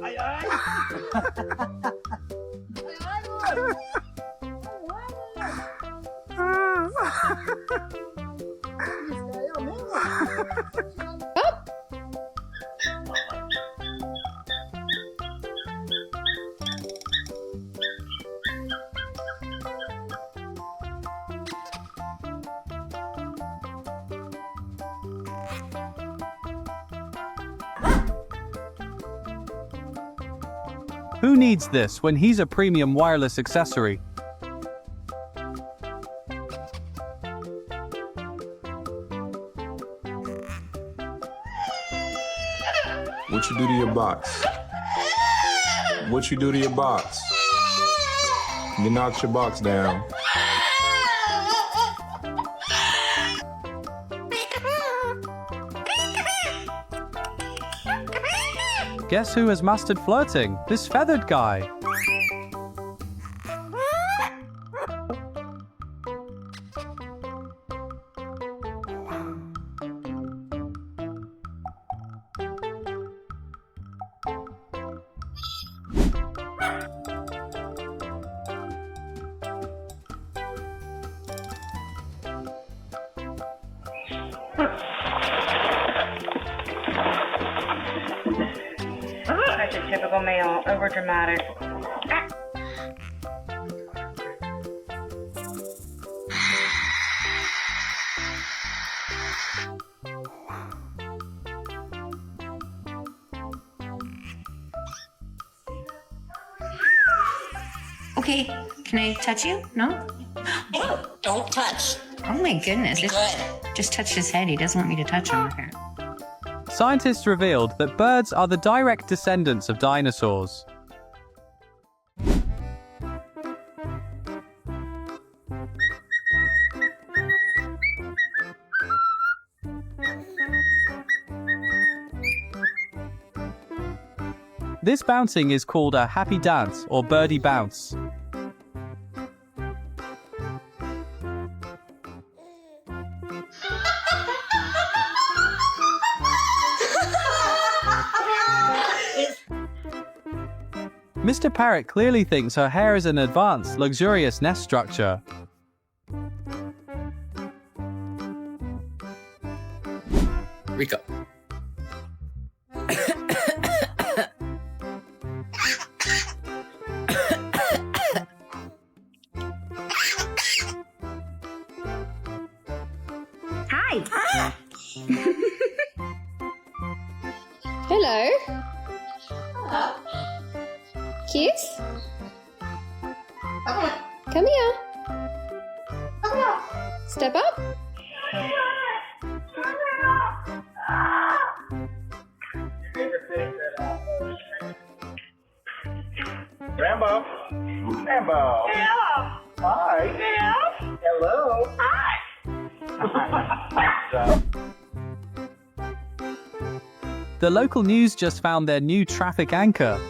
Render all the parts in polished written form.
Ai ai. Who needs this when he's a premium wireless accessory? What you do to your box? What you do to your box? You knocked your box down. Guess who has mastered flirting? This feathered guy. Such a typical male, overdramatic. Okay, can I touch you? No? Don't touch. Oh my goodness. Be It good. just touched his head. He doesn't want me to touch him. Okay. Scientists revealed that birds are the direct descendants of dinosaurs. This bouncing is called a happy dance or birdie bounce. Mr. Parrot clearly thinks her hair is an advanced, luxurious nest structure. Rico. Hi. Hello. Kiss? Come here. Step up. Rambo. Rambo. Yeah. Hi. Yeah. Hello. Hi. The local news just found their new traffic anchor.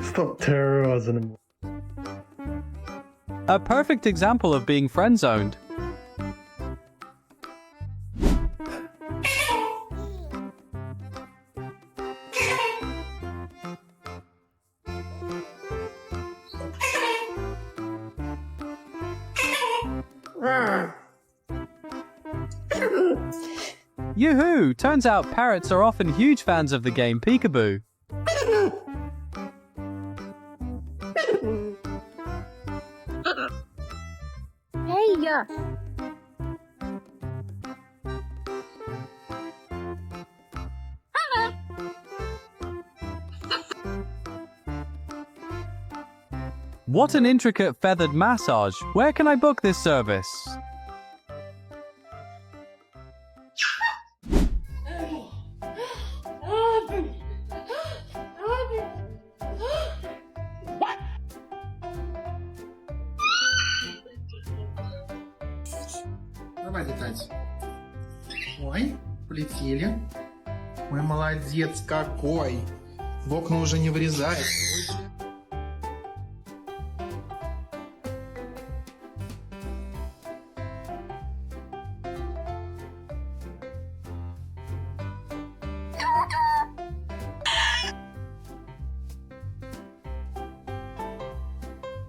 Stop terrorizing him. A perfect example of being friend-zoned. Yoo-hoo! Turns out parrots are often huge fans of the game Peekaboo. Hey. What an intricate feathered massage! Where can I book this service? летать. Ой, полетели. Ой, молодец какой. В окна уже не вырезает.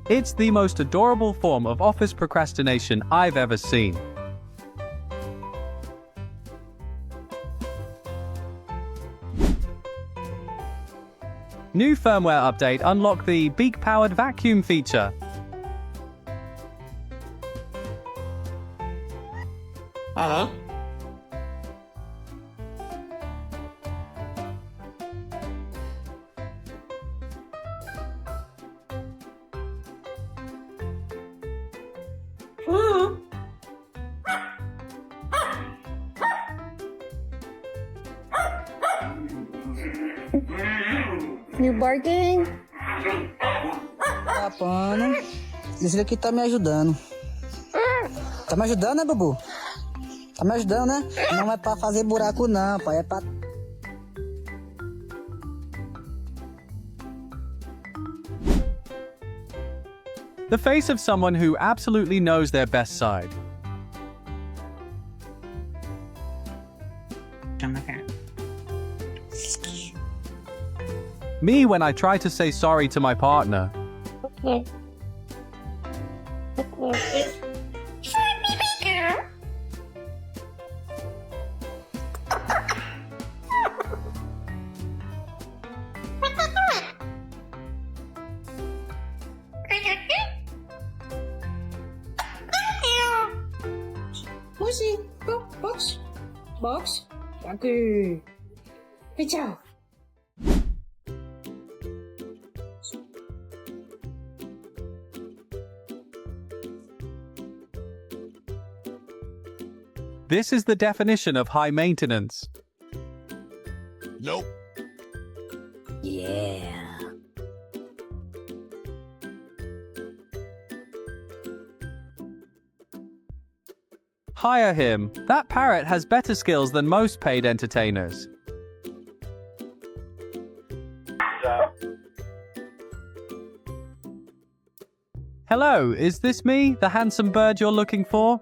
It's the most adorable form of office procrastination I've ever seen. New firmware update unlocked the beak-powered vacuum feature. You barking? Tapando. Esse daqui tá me ajudando. Tá me ajudando, né, Bubu? Tá me ajudando, né? Não é pra fazer buraco, não, pai. É pra... The face of someone who absolutely knows their best side. On my parent. Me when I try to say sorry to my partner. Pussy, go, box. Box. Danke. Good job. This is the definition of high maintenance. Nope. Yeah. Hire him. That parrot has better skills than most paid entertainers. Hello, is this me, the handsome bird you're looking for?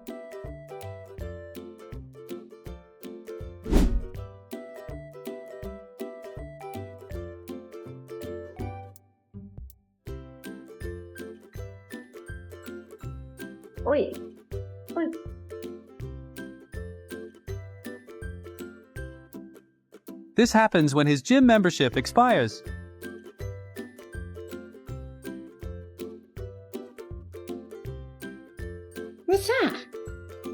Oi. Oi. This happens when his gym membership expires. What's that?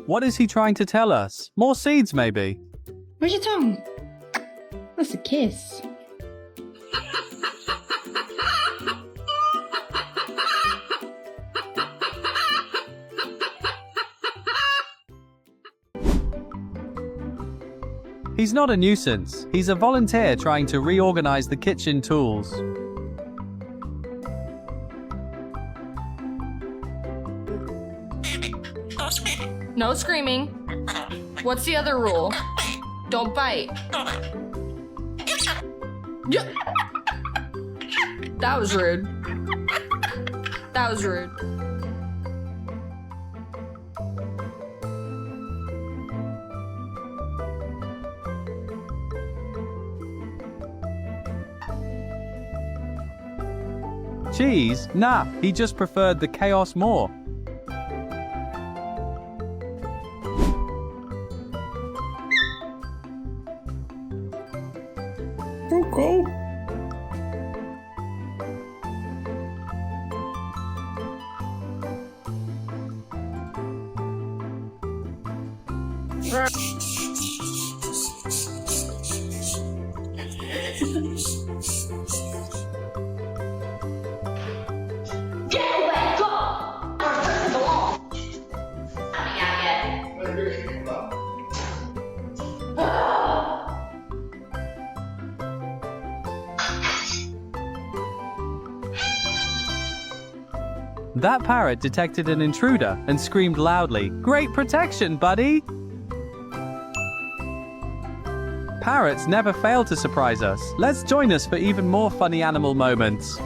What is he trying to tell us? More seeds, maybe? Where's your tongue? That's a kiss. He's not a nuisance. He's a volunteer trying to reorganize the kitchen tools. No screaming. What's the other rule? Don't bite. Yeah. That was rude. That was rude. Cheese? Nah, he just preferred the chaos more. Okay. That parrot detected an intruder and screamed loudly, "Great protection, buddy!" Parrots never fail to surprise us. Let's join us for even more funny animal moments.